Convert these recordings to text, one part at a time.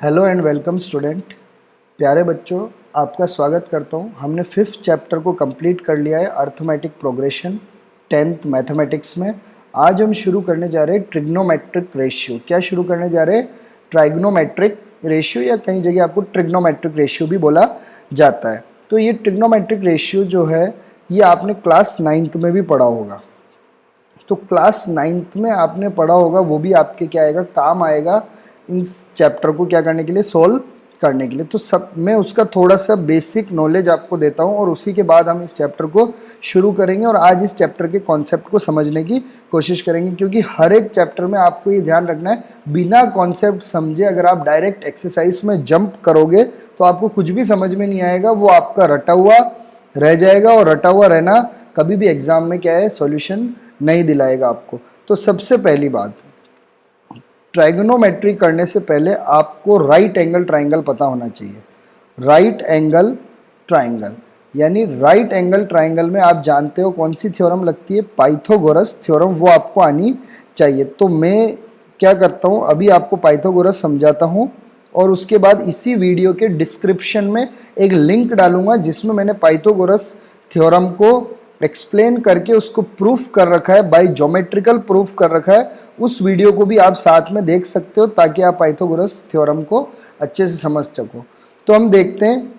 Hello and welcome student. प्यारे बच्चों, आपका स्वागत करता हूँ। हमने 5th चैप्टर को कंप्लीट कर लिया है, अर्थमेटिक प्रोग्रेशन 10th मैथमेटिक्स में। आज हम शुरू करने जा रहे हैं ट्रिग्नोमेट्रिक रेशियो। क्या शुरू करने जा रहे हैं? ट्राइग्नोमेट्रिक रेशियो, या कई जगह आपको ट्रिग्नोमेट्रिक रेशियो भी बोला जाता है। तो ये ट्रिग्नोमेट्रिक रेशियो जो है ये आपने क्लास 9th में भी पढ़ा होगा। तो क्लास 9th में आपने पढ़ा होगा, वो भी आपके क्या आएगा, काम आएगा इस चैप्टर को क्या करने के लिए, सोल्व करने के लिए। तो सब मैं उसका थोड़ा सा बेसिक नॉलेज आपको देता हूँ और उसी के बाद हम इस चैप्टर को शुरू करेंगे और आज इस चैप्टर के कॉन्सेप्ट को समझने की कोशिश करेंगे, क्योंकि हर एक चैप्टर में आपको ये ध्यान रखना है, बिना कॉन्सेप्ट समझे अगर आप डायरेक्ट एक्सरसाइज में जंप करोगे तो आपको कुछ भी समझ में नहीं आएगा, वो आपका रटा हुआ रह जाएगा और रटा हुआ रहना कभी भी एग्जाम में क्या है, सॉल्यूशन नहीं दिलाएगा आपको। तो सबसे पहली बात, ट्राइगोनोमेट्री करने से पहले आपको राइट एंगल ट्राइंगल पता होना चाहिए। राइट एंगल ट्राइंगल यानी राइट एंगल ट्राइंगल में आप जानते हो कौन सी थ्योरम लगती है, पाइथागोरस थ्योरम, वो आपको आनी चाहिए। तो मैं क्या करता हूँ, अभी आपको पाइथागोरस समझाता हूँ और उसके बाद इसी वीडियो के डिस्क्रिप्शन में एक लिंक डालूंगा जिसमें मैंने पाइथागोरस थ्योरम को एक्सप्लेन करके उसको प्रूफ कर रखा है, बाय ज्योमेट्रिकल प्रूफ कर रखा है। उस वीडियो को भी आप साथ में देख सकते हो ताकि आप पाइथागोरस थ्योरम को अच्छे से समझ सको। तो हम देखते हैं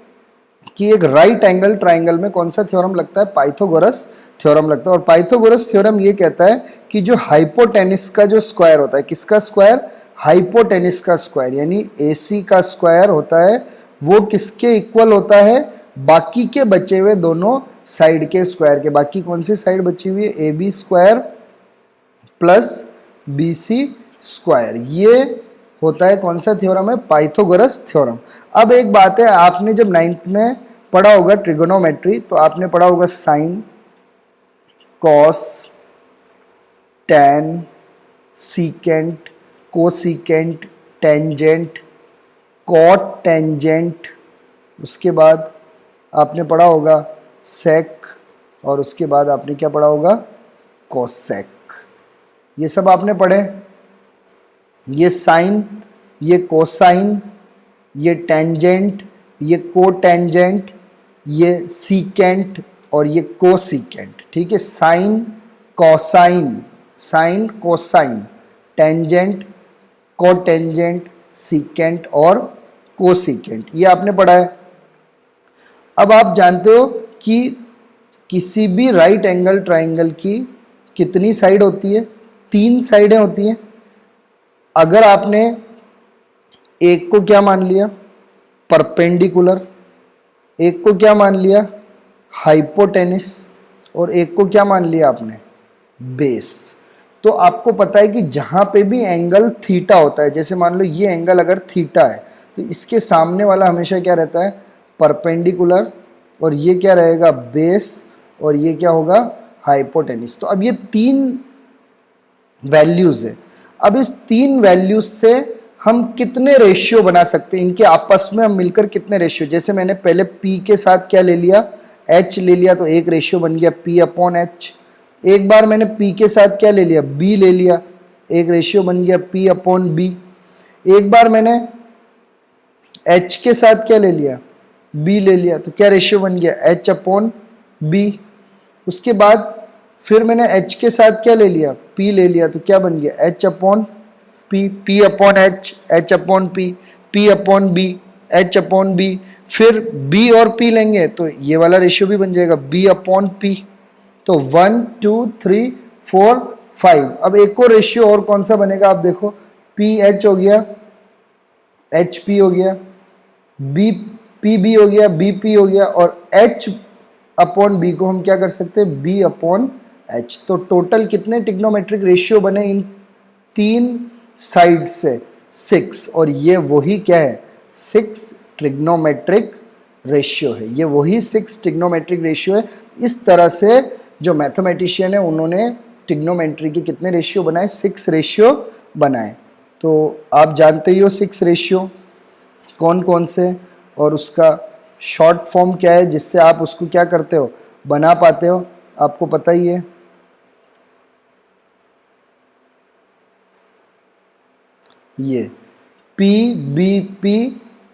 कि एक राइट एंगल ट्राइंगल में कौन सा थ्योरम लगता है, पाइथागोरस थ्योरम लगता है। और पाइथागोरस थ्योरम ये कहता है कि जो हाइपोटेनिस का जो स्क्वायर होता है, किसका स्क्वायर, हाइपोटेनिस का स्क्वायर, यानी AC का स्क्वायर होता है, वो किसके इक्वल होता है, बाकी के बचे हुए दोनों साइड के स्क्वायर के। बाकी कौन सी साइड बची हुई है, AB square plus BC square. ये होता है कौन सा थ्योरम है, पाइथागोरस थ्योरम। अब एक बात है, आपने जब 9th में पढ़ा होगा ट्रिगोनोमेट्री, तो आपने पढ़ा होगा sine, cos, tan, secant, cosecant, tangent, cot tangent, उसके बाद आपने पढ़ा होगा सेक, और उसके बाद आपने क्या पढ़ा होगा, कोसेक। ये सब आपने पढ़े। ये साइन, ये कोसाइन, ये टेंजेंट, ये कोटेंजेंट, ये सीकेंट और ये कोसीकेंट। ठीक है, sine cosine, sign cosine, tangent, cotangent, secant और कोसीकेंट, ये आपने पढ़ा है। अब आप जानते हो कि किसी भी राइट एंगल ट्राइंगल की कितनी साइड होती है, 3 साइडें होती हैं। अगर आपने एक को क्या मान लिया, परपेंडिकुलर, एक को क्या मान लिया, हाइपोटेनिस, और एक को क्या मान लिया आपने, बेस। तो आपको पता है कि जहां पे भी एंगल थीटा होता है, जैसे मान लो ये एंगल अगर थीटा है तो इसके सामने वाला हमेशा क्या रहता है, परपेंडिकुलर, और ये क्या रहेगा, बेस, और ये क्या होगा, हाइपोटेनिस। तो अब ये 3 वैल्यूज है। अब इस 3 वैल्यूज से हम कितने रेशियो बना सकते हैं, इनके आपस में हम मिलकर कितने रेशियो, जैसे मैंने पहले P के साथ क्या ले लिया, H ले लिया, तो एक रेशियो बन गया P/H। एक बार मैंने P के साथ क्या ले लिया, B ले लिया, एक रेशियो बन गया P/B। एक बार मैंने H के साथ क्या ले लिया, B ले लिया, तो क्या रेशियो बन गया, H/B। उसके बाद फिर मैंने H के साथ क्या ले लिया, P ले लिया, तो क्या बन गया, H/P, P/H, H/P, P/B, H/B। फिर B और P लेंगे तो ये वाला रेशियो भी बन जाएगा B/P। तो 1 2 3 4 5। अब एक और रेशियो और कौन सा बनेगा, आप देखो, PH हो गया, HP हो गया, PB हो गया, BP हो गया, और H/B को हम क्या कर सकते हैं, B/H। तो टोटल कितने ट्रिग्नोमेट्रिक रेशियो बने इन 3 साइड से, 6। और ये वही क्या है, 6 ट्रिग्नोमेट्रिक रेशियो है। ये वही 6 ट्रिग्नोमेट्रिक रेशियो है। इस तरह से जो मैथमेटिशियन है उन्होंने ट्रिग्नोमेट्री के कितने रेशियो बनाए, 6 रेशियो बनाए। तो आप जानते ही हो 6 रेशियो कौन कौन से, और उसका शॉर्ट फॉर्म क्या है जिससे आप उसको क्या करते हो, बना पाते हो, आपको पता ही है। ये PBP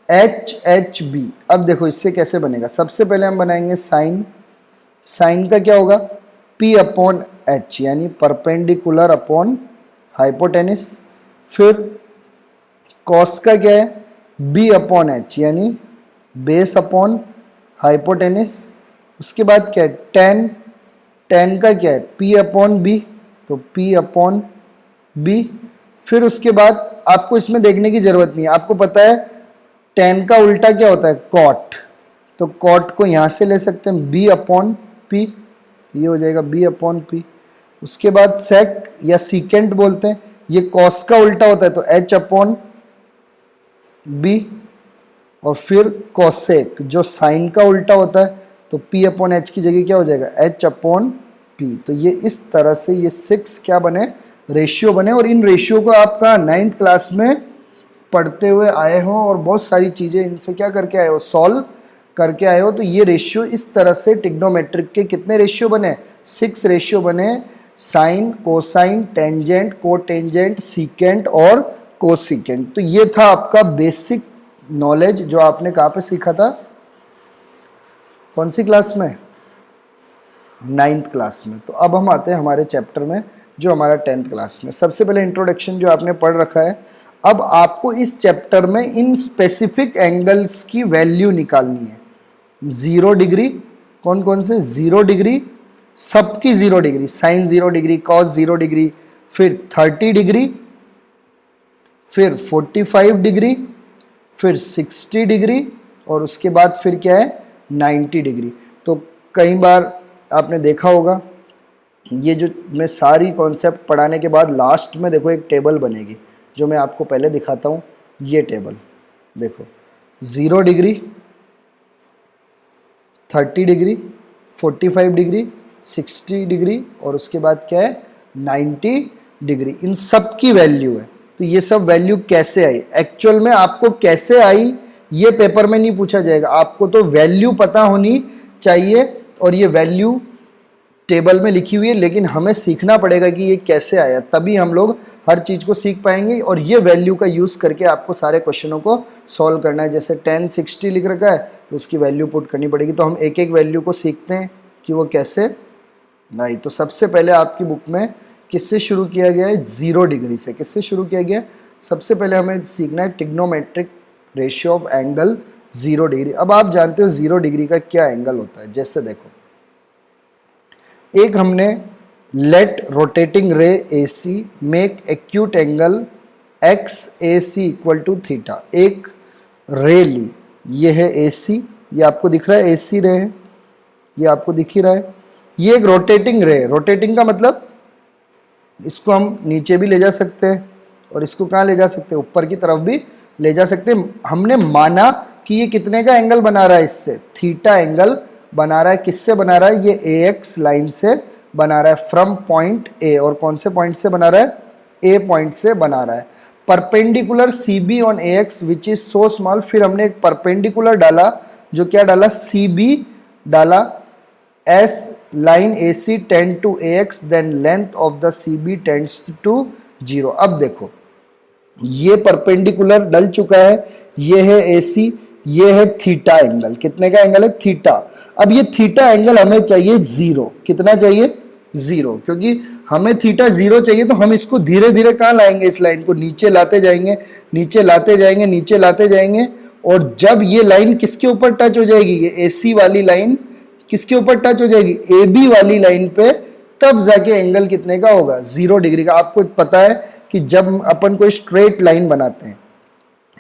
HHB। अब देखो इससे कैसे बनेगा, सबसे पहले हम बनाएंगे साइन। साइन का क्या होगा, P अपॉन H यानी परपेंडिकुलर अपॉन हाइपोटेनिस। फिर कॉस का क्या है, B अपॉन H यानी बेस अपॉन हाइपोटेनिस। उसके बाद क्या है, टेन। टेन का क्या है, P अपॉन B, तो P अपॉन B। फिर उसके बाद आपको इसमें देखने की जरूरत नहीं है, आपको पता है टेन का उल्टा क्या होता है, कॉट। तो कॉट को यहाँ से ले सकते हैं, B अपॉन P, ये हो जाएगा B अपॉन P। उसके बाद सेक या सीकेंट बोलते हैं, ये कॉस का उल्टा होता है तो H अपॉन B। और फिर कॉसेक जो साइन का उल्टा होता है तो P अपॉन H की जगह क्या हो जाएगा, H अपॉन P। तो ये इस तरह से ये 6 क्या बने, रेशियो बने। और इन रेशियो को आपका 9th क्लास में पढ़ते हुए आए हो और बहुत सारी चीज़ें इनसे क्या करके आए हो, सॉल्व करके आए हो। तो ये रेशियो इस तरह से ट्रिग्नोमेट्रिक के कितने रेशियो बने, 6 रेशियो बने, sine, cosine, tangent, cotangent, secant और कोसिकेंट। तो ये था आपका बेसिक नॉलेज जो आपने कहाँ पे सीखा था, कौन सी क्लास में, 9th क्लास में। तो अब हम आते हैं हमारे चैप्टर में जो हमारा 10th क्लास में। सबसे पहले इंट्रोडक्शन जो आपने पढ़ रखा है, अब आपको इस चैप्टर में इन स्पेसिफिक एंगल्स की वैल्यू निकालनी है। 0 डिग्री, कौन कौन से, 0 डिग्री, सबकी 0 degree, sine 0 degree, cos 0 degree, फिर 30 डिग्री, फिर 45 डिग्री, फिर 60 डिग्री और उसके बाद फिर क्या है 90 डिग्री। तो कई बार आपने देखा होगा ये जो मैं सारी कॉन्सेप्ट पढ़ाने के बाद लास्ट में देखो एक टेबल बनेगी जो मैं आपको पहले दिखाता हूँ। ये टेबल देखो, 0 डिग्री, 30 डिग्री, 45 डिग्री, 60 डिग्री और उसके बाद क्या है 90 डिग्री, इन सब की वैल्यू है। तो ये सब वैल्यू कैसे आई, एक्चुअल में आपको कैसे आई ये पेपर में नहीं पूछा जाएगा, आपको तो वैल्यू पता होनी चाहिए और ये वैल्यू टेबल में लिखी हुई है, लेकिन हमें सीखना पड़ेगा कि ये कैसे आया, तभी हम लोग हर चीज़ को सीख पाएंगे। और ये वैल्यू का यूज़ करके आपको सारे क्वेश्चनों को सॉल्व करना है। जैसे 10 60 लिख रखा है तो उसकी वैल्यू पुट करनी पड़ेगी। तो हम एक एक वैल्यू को सीखते हैं कि वो कैसे नहीं। तो सबसे पहले आपकी बुक में किससे शुरू किया गया है, 0 डिग्री से। किससे शुरू किया गया है, सबसे पहले हमें सीखना है trigonometric ratio of angle 0 degree. अब आप जानते हो 0 डिग्री का क्या एंगल होता है। जैसे देखो, एक हमने let rotating ray AC make acute angle XAC equal to theta. एक रे ली, ये है AC, ये आपको दिख रहा है AC रे है, ये आपको दिख ही रहा है। ये एक रोटेटिंग रे है। रोटेटिंग का मतलब इसको हम नीचे भी ले जा सकते हैं और इसको कहाँ ले जा सकते हैं, ऊपर की तरफ भी ले जा सकते हैं। हमने माना कि ये कितने का एंगल बना रहा है, इससे थीटा एंगल बना रहा है। किससे बना रहा है, ये AX लाइन से बना रहा है, फ्रॉम पॉइंट A। और कौन से पॉइंट से बना रहा है, A पॉइंट से बना रहा है। Perpendicular CB on AX which is so small. फिर हमने एक परपेंडिकुलर डाला, जो क्या डाला, CB डाला, as line AC tend to AX then length of the CB tends to 0। अब देखो ये परपेंडिकुलर डल चुका है, ये है AC, ये है थीटा एंगल। कितने का एंगल है, थीटा। अब ये थीटा एंगल हमें चाहिए 0। कितना चाहिए, 0, क्योंकि हमें थीटा 0 चाहिए। तो हम इसको धीरे धीरे कहाँ लाएंगे, इस लाइन को नीचे लाते जाएंगे, नीचे लाते जाएंगे, नीचे लाते जाएंगे। और जब ये लाइन किसके ऊपर टच हो जाएगी, ये AC वाली लाइन किसके ऊपर टच हो जाएगी, AB वाली लाइन पे, तब जाके एंगल कितने का होगा, 0 डिग्री का। आपको पता है कि जब अपन कोई स्ट्रेट लाइन बनाते हैं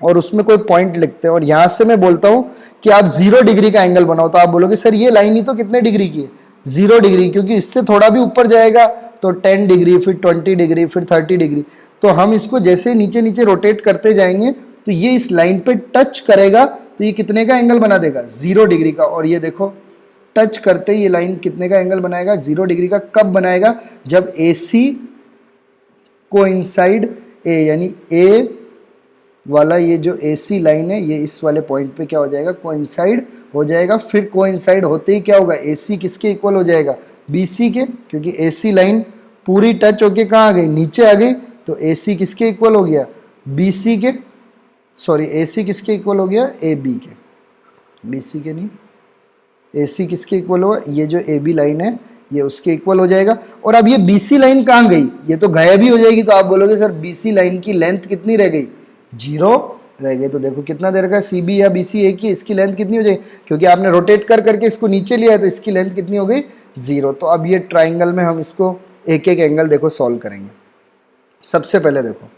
और उसमें कोई पॉइंट लिखते हैं और यहां से मैं बोलता हूं कि आप 0 डिग्री का एंगल बनाओ, तो आप बोलोगे सर ये लाइन ही तो कितने डिग्री की है, 0 डिग्री, क्योंकि इससे थोड़ा भी ऊपर जाएगा तो 10 डिग्री, फिर 20 डिग्री, फिर 30 डिग्री। तो हम इसको जैसे नीचे नीचे रोटेट करते जाएंगे तो ये इस लाइन पे टच करेगा, तो ये कितने का एंगल बना देगा, 0 डिग्री का। और ये देखो टच करते ही ये लाइन कितने का एंगल बनाएगा, 0 डिग्री का। कब बनाएगा, जब AC कोइंसाइड A, यानी A वाला ये जो AC लाइन है ये इस वाले पॉइंट पे क्या हो जाएगा, कोइंसाइड हो जाएगा। फिर कोइंसाइड होते ही क्या होगा, AC किसके इक्वल हो जाएगा, BC के, क्योंकि AC लाइन पूरी टच होके कहाँ आ गई, नीचे आ गई। तो AC किसके इक्वल हो गया, BC के। सॉरी AC किसके इक्वल हो गया, AB के, BC के नहीं, AC किसके इक्वल होगा, ये जो AB लाइन है ये उसके इक्वल हो जाएगा। और अब ये BC लाइन कहाँ गई, ये तो गायब ही हो जाएगी। तो आप बोलोगे सर BC लाइन की लेंथ कितनी रह गई, 0 रह गई। तो देखो कितना देर का CB या BC एक ही, इसकी लेंथ कितनी हो जाएगी, क्योंकि आपने रोटेट कर करके इसको नीचे लिया है तो इसकी लेंथ कितनी हो गई, 0। तो अब ये ट्राइंगल में हम इसको एक एक एंगल देखो सॉल्व करेंगे। सबसे पहले देखो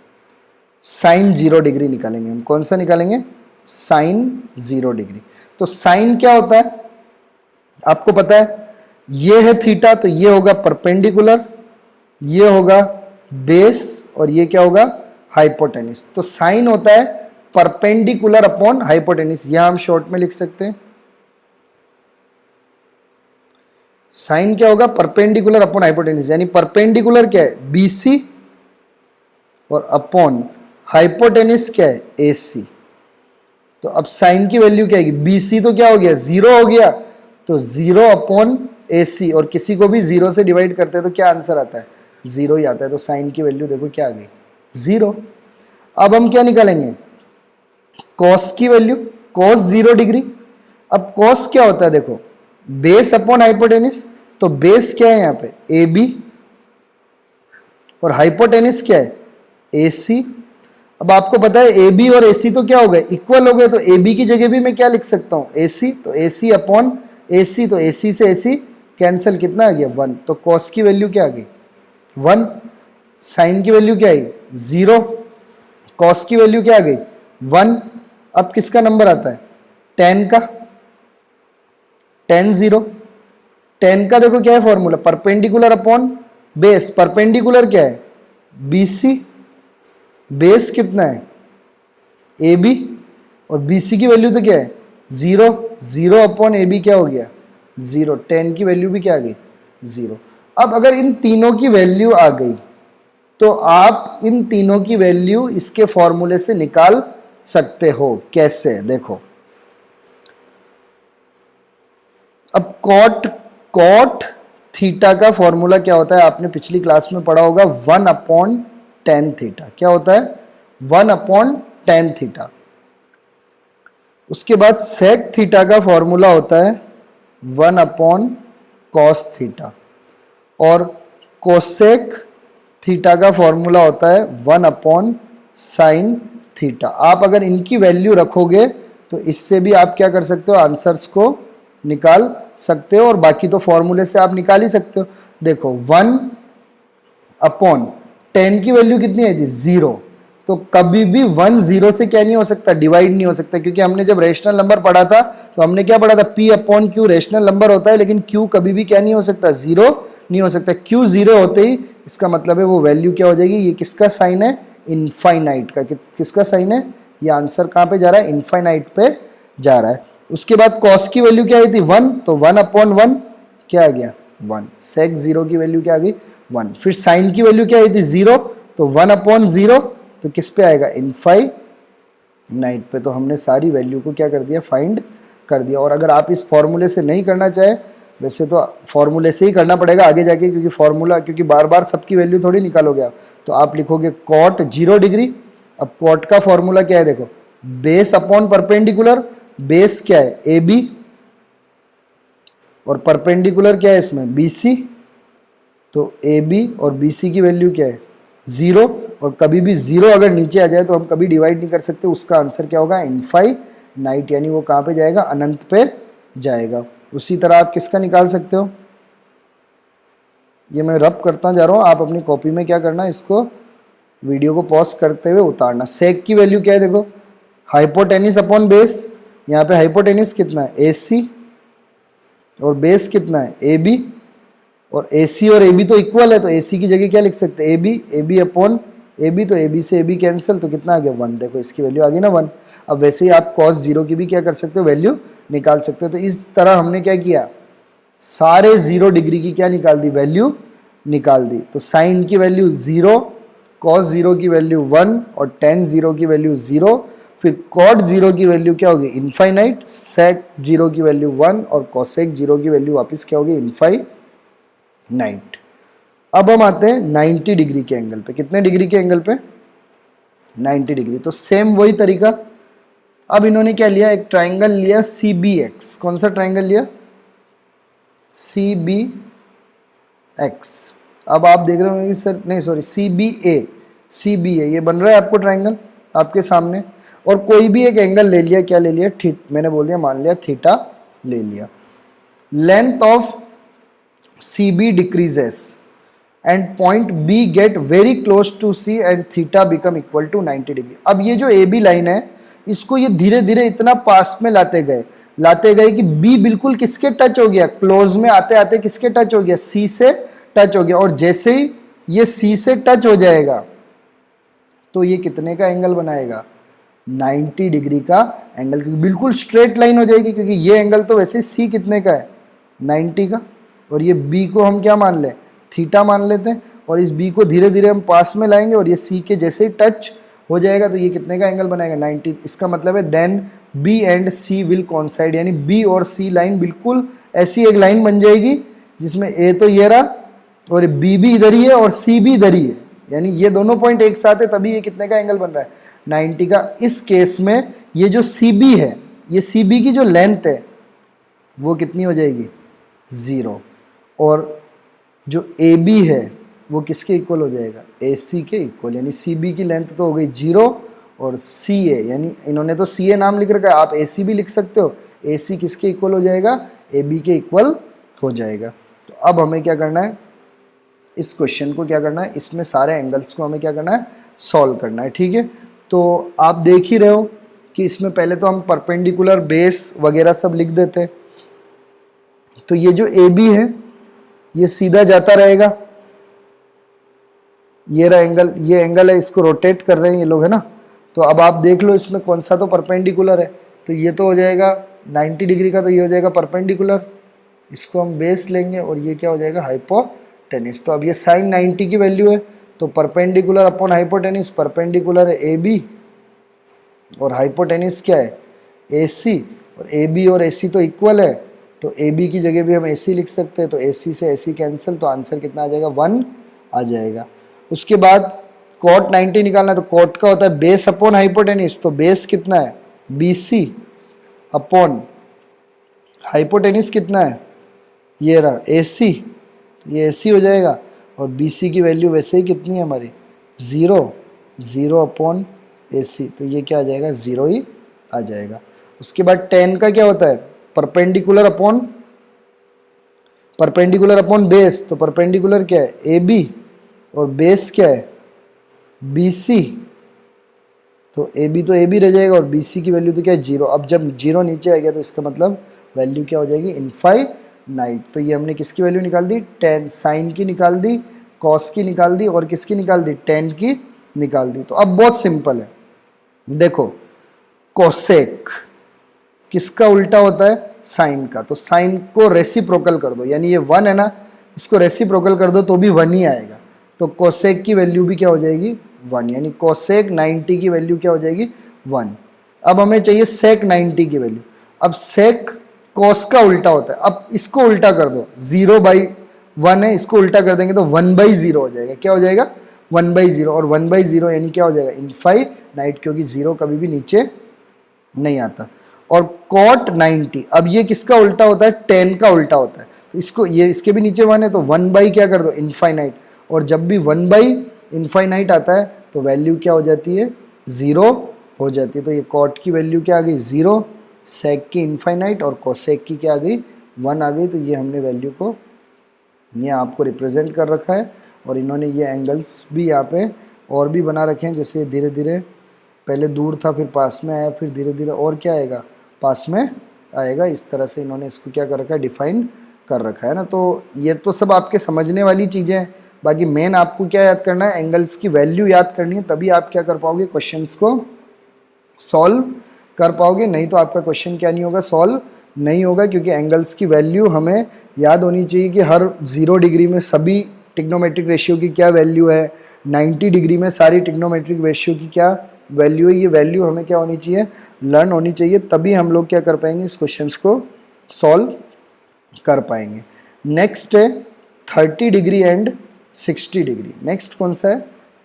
साइन 0 डिग्री निकालेंगे हम। कौन सा निकालेंगे, साइन 0 डिग्री। तो साइन क्या होता है आपको पता है, ये है थीटा, तो ये होगा परपेंडिकुलर, ये होगा बेस, और ये क्या होगा, हाइपोटेनिस। तो साइन होता है परपेंडिकुलर अपॉन हाइपोटेनिस, यह हम शॉर्ट में लिख सकते हैं। साइन क्या होगा, परपेंडिकुलर अपॉन हाइपोटेनिस, यानी परपेंडिकुलर क्या है, BC, और अपॉन हाइपोटेनिस क्या है, AC। तो अब साइन की वैल्यू क्या आएगी, BC तो क्या हो गया, 0 हो गया, तो 0 अपॉन AC, और किसी को भी 0 से डिवाइड करते हैं तो क्या आंसर आता है, 0 ही आता है। तो साइन की वैल्यू देखो क्या आ गई, 0। अब हम क्या निकालेंगे, कॉस की वैल्यू, कॉस 0 डिग्री। अब कॉस क्या होता है, देखो बेस अपॉन हाइपोटेनिस, तो बेस क्या है यहाँ पे, AB, और हाइपोटेनिस क्या है, AC। अब आपको पता है AB और AC तो क्या हो गए, इक्वल हो गए, तो AB की जगह भी मैं क्या लिख सकता हूँ, AC। तो AC अपॉन AC, तो AC से AC कैंसिल, कितना आ गया, 1। तो कॉस की वैल्यू क्या आ गई, 1। साइन की वैल्यू क्या आई, 0। कॉस की वैल्यू क्या आ गई, 1। अब किसका नंबर आता है, tan का, tan 0। tan का देखो क्या है formula, perpendicular upon base. Perpendicular क्या है, BC, बेस कितना है, AB, और BC की वैल्यू तो क्या है, 0। 0 अपॉन AB क्या हो गया, 0। tan की वैल्यू भी क्या आ गई, 0। अब अगर इन तीनों की वैल्यू आ गई तो आप इन तीनों की वैल्यू इसके फॉर्मूले से निकाल सकते हो। कैसे, देखो अब कॉट थीटा का फॉर्मूला क्या होता है, आपने पिछली क्लास में पढ़ा होगा, 1 अपॉन tan थीटा। क्या होता है, 1 अपॉन tan थीटा। उसके बाद सेक थीटा का फॉर्मूला होता है 1 अपॉन कॉस थीटा, और कोसेक थीटा का फॉर्मूला होता है 1 अपॉन साइन थीटा। आप अगर इनकी वैल्यू रखोगे तो इससे भी आप क्या कर सकते हो, आंसर्स को निकाल सकते हो, और बाकी तो फॉर्मूले से आप निकाल ही सकते हो। देखो 1 अपॉन tan की वैल्यू कितनी आई थी, 0। तो कभी भी 1 0 से क्या नहीं हो सकता, डिवाइड नहीं हो सकता, क्योंकि हमने जब रेशनल नंबर पढ़ा था तो हमने क्या पढ़ा था, P upon Q rational number होता है, लेकिन Q कभी भी क्या नहीं हो सकता, 0 नहीं हो सकता। Q 0 होते ही इसका मतलब है वो वैल्यू क्या हो जाएगी, ये किसका साइन है, इनफाइनाइट का। किसका साइन है, ये आंसर कहाँ पे जा रहा है, इनफाइनाइट पे जा रहा है। उसके बाद कॉस की वैल्यू क्या आई थी, 1, तो 1 अपॉन 1 क्या आ गया, 1। सेक 0 की वैल्यू क्या आ गई, 1। फिर साइन की वैल्यू क्या आई थी, 0, तो 1 अपॉन 0 तो किस पे आएगा, इनफाइनाइट पे। तो हमने सारी वैल्यू को क्या कर दिया, फाइंड कर दिया। और अगर आप इस फॉर्मूले से नहीं करना चाहे, वैसे तो फॉर्मूले से ही करना पड़ेगा आगे जाके, क्योंकि फॉर्मूला, क्योंकि बार बार सबकी वैल्यू थोड़ी निकालोगे आप, तो आप लिखोगे कॉट 0 डिग्री। अब कॉट का फॉर्मूला क्या है, देखो बेस अपॉन परपेंडिकुलर, बेस क्या है, AB, और परपेंडिकुलर क्या है इसमें, BC। तो AB और BC की वैल्यू क्या है, 0, और कभी भी 0 अगर नीचे आ जाए तो हम कभी डिवाइड नहीं कर सकते, उसका आंसर क्या होगा, इनफाइनाइट, यानी वो कहाँ पे जाएगा, अनंत पे जाएगा। उसी तरह आप किसका निकाल सकते हो, ये मैं रब करता जा रहा हूँ, आप अपनी कॉपी में क्या करना, इसको वीडियो को पॉज करते हुए उतारना। सेक की वैल्यू क्या है, देखो हाइपोटेनिस अपॉन बेस, यहाँ पे हाइपोटेनिस कितना है, AC, और बेस कितना है, AB, और AC और AB तो इक्वल है, तो AC की जगह क्या लिख सकते हैं, AB अपॉन AB, तो AB से AB कैंसिल, तो कितना आ गया, 1। देखो इसकी वैल्यू आ गई ना, 1। अब वैसे ही आप cos 0 की भी क्या कर सकते हो, वैल्यू निकाल सकते हो। तो इस तरह हमने क्या किया, सारे 0 डिग्री की क्या निकाल दी, वैल्यू निकाल दी। तो साइन की वैल्यू 0, cos 0 की वैल्यू 1, और tan 0 की वैल्यू 0। फिर cot 0 की वैल्यू क्या होगी, इनफाइनाइट। sec 0 की वैल्यू 1, और cosec 0 की वैल्यू वापस क्या होगी, इनफाइनाइट। अब हम आते हैं 90 डिग्री के एंगल पे। कितने डिग्री के एंगल पे, 90 डिग्री। तो सेम वही तरीका, अब इन्होंने क्या लिया, एक ट्राइंगल लिया CBX। कौन सा ट्राइंगल लिया, CBX। अब आप देख रहे होंगे कि सर नहीं सॉरी CBA ये बन रहा है आपको ट्राइंगल आपके सामने, और कोई भी एक एंगल ले लिया, क्या ले लिया, मैंने बोल दिया, मान लिया थीटा ले लिया। Length of CB decreases and point B gets very close to C and theta become equal to 90 degree. अब ये जो AB लाइन है, इसको ये धीरे धीरे इतना पास में लाते गए कि B बिल्कुल किसके टच हो गया, क्लोज में आते आते किसके टच हो गया, C से टच हो गया। और जैसे ही ये C से टच हो जाएगा तो ये कितने का एंगल बनाएगा, 90 डिग्री का एंगल, क्योंकि बिल्कुल स्ट्रेट लाइन हो जाएगी, क्योंकि ये एंगल तो वैसे C कितने का है, 90 का, और ये B को हम क्या मान लें, थीटा मान लेते हैं, और इस B को धीरे धीरे हम पास में लाएंगे और ये C के जैसे ही टच हो जाएगा तो ये कितने का एंगल बनाएगा, 90। इसका मतलब है then B and C will coincide, यानी B और C लाइन बिल्कुल ऐसी एक लाइन बन जाएगी जिसमें A तो ये रहा और B भी इधर ही है और C भी इधर ही है, यानी ये दोनों पॉइंट एक साथ है, तभी ये कितने का एंगल बन रहा है, 90 का। इस केस में ये जो CB है, ये CB की जो लेंथ है वो कितनी हो जाएगी, 0, और जो AB है वो किसके इक्वल हो जाएगा, AC के इक्वल, यानी CB की लेंथ तो हो गई 0 और CA, यानी इन्होंने तो CA नाम लिख रखा है, आप AC भी लिख सकते हो, AC किसके इक्वल हो जाएगा, AB के इक्वल हो जाएगा। तो अब हमें क्या करना है, इस क्वेश्चन को क्या करना है, इसमें सारे एंगल्स को हमें क्या करना है, सॉल्व करना है, ठीक है। तो आप देख ही रहे हो कि इसमें पहले तो हम परपेंडिकुलर, बेस वगैरह सब लिख देते हैं। तो ये जो AB है ये सीधा जाता रहेगा, ये रहा एंगल, ये एंगल है, इसको रोटेट कर रहे हैं ये लोग, है ना। तो अब आप देख लो इसमें कौन सा तो परपेंडिकुलर है, तो ये तो हो जाएगा 90 डिग्री का, तो ये हो जाएगा परपेंडिकुलर, इसको हम बेस लेंगे, और ये क्या हो जाएगा, हाइपोटेनिस। तो अब ये साइन 90 की वैल्यू है, तो परपेंडिकुलर अपॉन हाइपोटेनिस, परपेंडिकुलर है AB और हाइपोटेनिस क्या है, AC, और AB और AC तो इक्वल है, तो AB की जगह भी हम AC लिख सकते हैं, तो AC से AC कैंसिल, तो आंसर कितना आ जाएगा, 1 आ जाएगा। उसके बाद कॉट 90 निकालना है, तो कॉट का होता है बेस अपॉन हाइपोटेनिस, तो बेस कितना है, BC अपॉन हाइपोटेनिस कितना है, ये रहा AC, ये AC हो जाएगा, और BC की वैल्यू वैसे ही कितनी है हमारी, 0 अपॉन AC, तो ये क्या आ जाएगा, 0 ही आ जाएगा। उसके बाद tan का क्या होता है, परपेंडिकुलर अपॉन बेस, तो परपेंडिकुलर क्या है, AB, और बेस क्या है, BC, तो AB तो AB रह जाएगा, और BC की वैल्यू तो क्या है, 0। अब जब 0 नीचे आ गया तो इसका मतलब वैल्यू क्या हो जाएगी, इनफाइनाइट। तो ये हमने किसकी वैल्यू निकाल दी, tan, साइन की निकाल दी, कॉस की निकाल दी, और किसकी निकाल दी, tan की निकाल दी। तो अब बहुत सिंपल है, देखो कोसेक किसका उल्टा होता है, साइन का, तो साइन को रेसिप्रोकल कर दो, यानी ये 1 है ना, इसको रेसिप्रोकल कर दो तो भी 1 ही आएगा, तो कोसेक की वैल्यू भी क्या हो जाएगी, 1, यानी कोसेक 90 की वैल्यू क्या हो जाएगी, 1। अब हमें चाहिए सेक 90 की वैल्यू। अब सेक कॉस का उल्टा होता है, अब इसको उल्टा कर दो, 0/1 है, इसको उल्टा कर देंगे तो 1/0 हो जाएगा, क्या हो जाएगा, 1/0, और 1/0 यानी क्या हो जाएगा, इनफाइनाइट, क्योंकि 0 कभी भी नीचे नहीं आता। और कॉट 90, अब ये किसका उल्टा होता है, tan का उल्टा होता है, तो इसको, ये इसके भी नीचे 1 है, तो 1/ क्या कर दो, इनफाइनाइट, और जब भी 1/इनफाइनाइट आता है तो वैल्यू क्या हो जाती है, 0 हो जाती है। तो ये कॉट की वैल्यू क्या आ गई, 0, सेक की इनफाइनाइट, और कोसेक की क्या आ गई, 1 आ गई। तो ये हमने वैल्यू को ये आपको रिप्रेजेंट कर रखा है, और इन्होंने ये एंगल्स भी यहाँ पे और भी बना रखे हैं, जैसे धीरे धीरे पहले दूर था, फिर पास में आया, फिर धीरे धीरे और क्या आएगा, पास में आएगा। इस तरह से इन्होंने इसको क्या कर रखा है, डिफाइन कर रखा है ना। तो ये तो सब आपके समझने वाली चीज़ें हैं, बाकी मेन आपको क्या याद करना है, एंगल्स की वैल्यू याद करनी है, तभी आप क्या कर पाओगे, क्वेश्चंस को सॉल्व कर पाओगे, नहीं तो आपका क्वेश्चन क्या नहीं होगा, सॉल्व नहीं होगा, क्योंकि एंगल्स की वैल्यू हमें याद होनी चाहिए कि हर 0 डिग्री में सभी टिग्नोमेट्रिक रेशियो की क्या वैल्यू है, 90 डिग्री में सारी टिग्नोमेट्रिक रेशियो की क्या वैल्यू है, ये वैल्यू हमें क्या होनी चाहिए, लर्न होनी चाहिए, तभी हम लोग क्या कर पाएंगे, इस क्वेश्चंस को सॉल्व कर पाएंगे। नेक्स्ट है 30 डिग्री एंड 60 डिग्री। नेक्स्ट कौन सा है,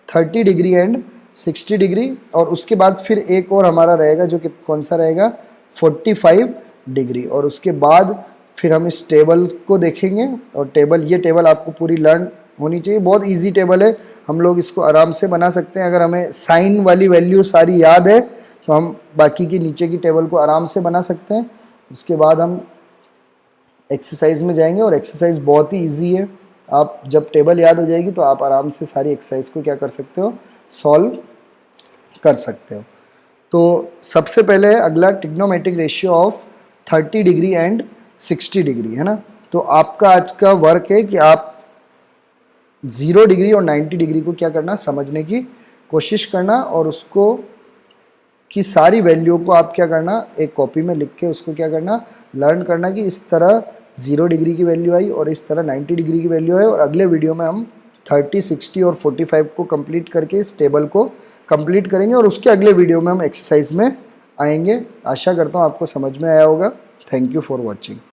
30 डिग्री एंड 60 डिग्री, और उसके बाद फिर एक और हमारा रहेगा जो कि कौन सा रहेगा 45 डिग्री। और उसके बाद फिर हम इस टेबल को देखेंगे, और ये टेबल आपको पूरी लर्न होनी चाहिए। बहुत इजी टेबल है, हम लोग इसको आराम से बना सकते हैं। अगर हमें साइन वाली वैल्यू सारी याद है तो हम बाकी की नीचे की टेबल को आराम से बना सकते हैं। उसके बाद हम एक्सरसाइज में जाएंगे, और एक्सरसाइज बहुत ही इजी है। आप जब टेबल याद हो जाएगी तो आप आराम से सारी एक्सरसाइज को क्या कर सकते हो, सॉल्व कर सकते हो। तो सबसे पहले अगला trigonometric ratio of 30 degree and 60 degree है ना। तो आपका आज का वर्क है कि आप 0 डिग्री और 90 डिग्री को क्या करना, समझने की कोशिश करना, और उसको की सारी वैल्यू को आप क्या करना, एक कॉपी में लिख के उसको क्या करना, लर्न करना कि इस तरह 0 डिग्री की वैल्यू आई और इस तरह 90 डिग्री की वैल्यू आई। और अगले वीडियो में हम 30, 60 और 45 को कंप्लीट करके इस टेबल को कंप्लीट करेंगे, और उसके अगले वीडियो में हम एक्सरसाइज में आएंगे। आशा करता हूँ आपको समझ में आया होगा। Thank you for watching.